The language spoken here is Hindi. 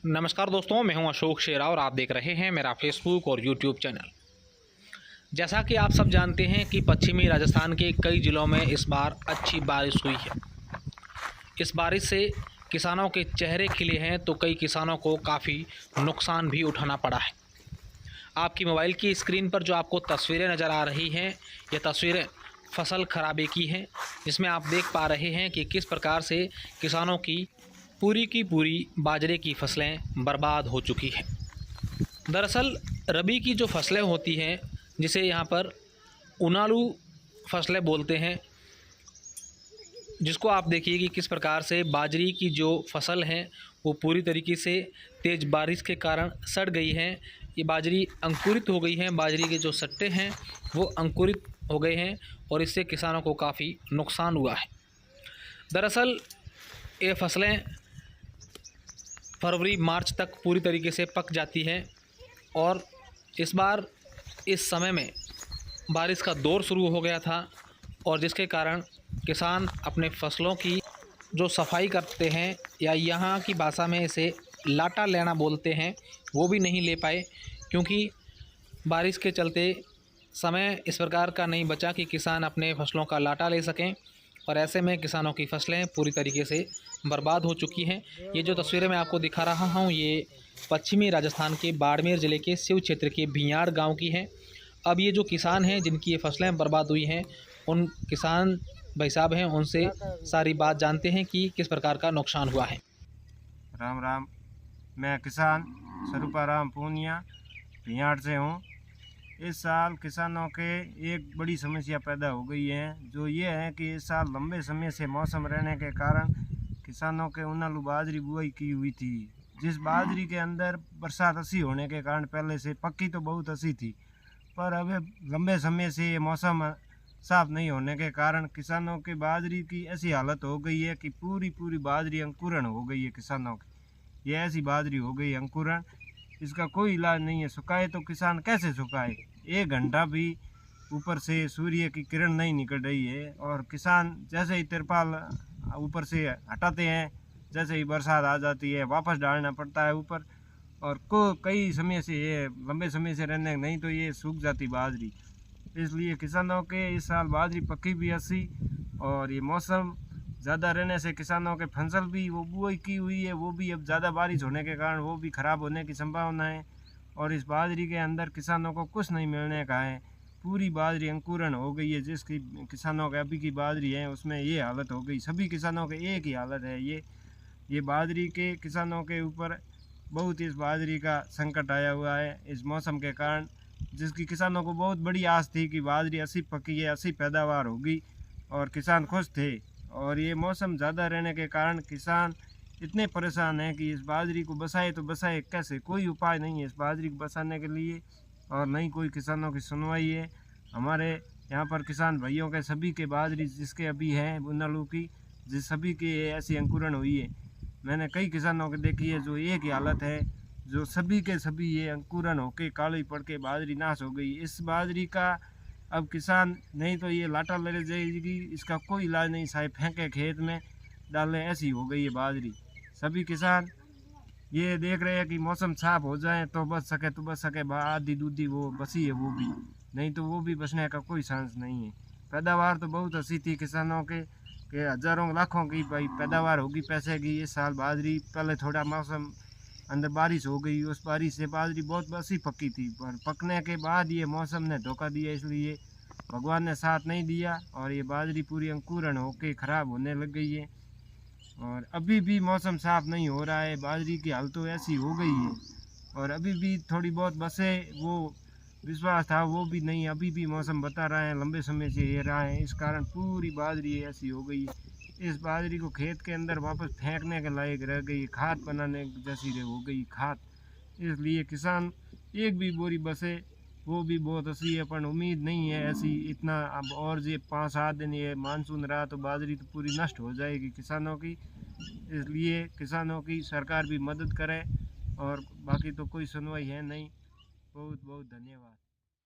नमस्कार दोस्तों, मैं हूं अशोक शेरा और आप देख रहे हैं मेरा फेसबुक और यूट्यूब चैनल। जैसा कि आप सब जानते हैं कि पश्चिमी राजस्थान के कई ज़िलों में इस बार अच्छी बारिश हुई है। इस बारिश से किसानों के चेहरे खिले हैं तो कई किसानों को काफ़ी नुकसान भी उठाना पड़ा है। आपकी मोबाइल की स्क्रीन पर जो आपको तस्वीरें नज़र आ रही हैं, ये तस्वीरें फसल खराबे की हैं, जिसमें आप देख पा रहे हैं कि किस प्रकार से किसानों की पूरी बाजरे की फसलें बर्बाद हो चुकी हैं। दरअसल रबी की जो फसलें होती हैं, जिसे यहाँ पर उनालू फसलें बोलते हैं, जिसको आप देखिए कि किस प्रकार से बाजरी की जो फसल है वो पूरी तरीके से तेज़ बारिश के कारण सड़ गई हैं। ये बाजरी अंकुरित हो गई हैं, बाजरी के जो सट्टे हैं वो अंकुरित हो गए हैं और इससे किसानों को काफ़ी नुकसान हुआ है। दरअसल ये फसलें फरवरी मार्च तक पूरी तरीके से पक जाती हैं और इस बार इस समय में बारिश का दौर शुरू हो गया था और जिसके कारण किसान अपने फसलों की जो सफाई करते हैं या यहाँ की भाषा में इसे लाटा लेना बोलते हैं, वो भी नहीं ले पाए, क्योंकि बारिश के चलते समय इस प्रकार का नहीं बचा कि किसान अपने फसलों का लाटा ले सकें और ऐसे में किसानों की फसलें पूरी तरीके से बर्बाद हो चुकी हैं। ये जो तस्वीरें मैं आपको दिखा रहा हूँ, ये पश्चिमी राजस्थान के बाड़मेर ज़िले के सिव क्षेत्र के भियाड़ गांव की हैं। अब ये जो किसान हैं जिनकी ये फसलें बर्बाद हुई हैं, उन किसान भाई साहब हैं, उनसे सारी बात जानते हैं कि किस प्रकार का नुकसान हुआ है। राम राम। मैं किसान स्वरूपा राम पूनिया भियाड़ से हूँ। इस साल किसानों के एक बड़ी समस्या पैदा हो गई है, जो ये है कि इस साल लंबे समय से मौसम रहने के कारण किसानों के उनालू बाजरी बुआई की हुई थी। जिस बाजरी के अंदर बरसात अच्छी होने के कारण पहले से पक्की तो बहुत अच्छी थी, पर अब लंबे समय से ये मौसम साफ नहीं होने के कारण किसानों की बाजरी की ऐसी हालत हो गई है कि पूरी बाजरी अंकुरण हो गई है। किसानों की ये ऐसी बाजरी हो गई अंकुरण, इसका कोई इलाज नहीं है। सुखाए तो किसान कैसे सुखाए? 1 घंटा भी ऊपर से सूर्य की किरण नहीं निकल रही है और किसान जैसे ही तिरपाल ऊपर से हटाते हैं, जैसे ही बरसात आ जाती है वापस डालना पड़ता है ऊपर, और कई समय से ये लंबे समय से रहने नहीं तो ये सूख जाती बाजरी। इसलिए किसानों के इस साल बाजरी पक्की भी अच्छी, और ये मौसम ज़्यादा रहने से किसानों के फसल भी वो बुआई की हुई है, वो भी अब ज़्यादा बारिश होने के कारण वो भी ख़राब होने की संभावना है। और इस बाजरी के अंदर किसानों को कुछ नहीं मिलने का है, पूरी बाजरी अंकुरण हो गई है। जिसकी किसानों के अभी की बाजरी है उसमें ये हालत हो गई। सभी किसानों के एक ही हालत है। ये बाजरी के किसानों के ऊपर बहुत इस बाजरी का संकट आया हुआ है इस मौसम के कारण, जिसकी किसानों को बहुत बड़ी आस थी कि बाजरी अच्छी पकी है, अच्छी पैदावार होगी और किसान खुश थे। और ये मौसम ज़्यादा रहने के कारण किसान इतने परेशान हैं कि इस बाजरी को बचाए तो बचाए कैसे? कोई उपाय नहीं है इस बाजरी को बचाने के लिए, और नहीं कोई किसानों की सुनवाई है। हमारे यहाँ पर किसान भाइयों के सभी के बाजरी जिसके अभी हैं उनालू की, जिस सभी की ऐसी अंकुरण हुई है। मैंने कई किसानों के देखी है जो एक ही हालत है, जो सभी के सभी ये अंकुरण होके काली पड़ के बाजरी नाश हो गई। इस बाजरी का अब किसान नहीं तो ये लाटा ले जाएगी, इसका कोई इलाज नहीं, चाहे फेंके खेत में डालें, ऐसी हो गई है बाजरी। सभी किसान ये देख रहे हैं कि मौसम साफ हो जाए तो बच सके तो बच सके, आधी दूधी वो बची है वो भी, नहीं तो वो भी बचने का कोई चांस नहीं है। पैदावार तो बहुत अच्छी थी किसानों के हज़ारों लाखों की भाई पैदावार होगी पैसे की। इस साल बाजरी पहले थोड़ा मौसम अंदर बारिश हो गई, उस बारिश से बाजरी बहुत अच्छी पकी थी, पर पकने के बाद ये मौसम ने धोखा दिया, इसलिए भगवान ने साथ नहीं दिया और ये बाजरी पूरी अंकुरण होके ख़राब होने लग गई है। और अभी भी मौसम साफ नहीं हो रहा है, बाजरी की हालत तो ऐसी हो गई है और अभी भी थोड़ी बहुत बसें वो विश्वास था वो भी नहीं, अभी भी मौसम बता रहा है लंबे समय से ये रहा है, इस कारण पूरी बाजरी ऐसी हो गई। इस बाजरी को खेत के अंदर वापस फेंकने के लायक रह गई, खाद बनाने जैसी हो गई खाद। इसलिए किसान एक भी बोरी बसे वो भी बहुत अच्छी है, पर उम्मीद नहीं है ऐसी इतना। अब और ये 5-7 दिन ये मानसून रहा तो बाजरी तो पूरी नष्ट हो जाएगी किसानों की। इसलिए किसानों की सरकार भी मदद करे, और बाकी तो कोई सुनवाई है नहीं। बहुत बहुत धन्यवाद।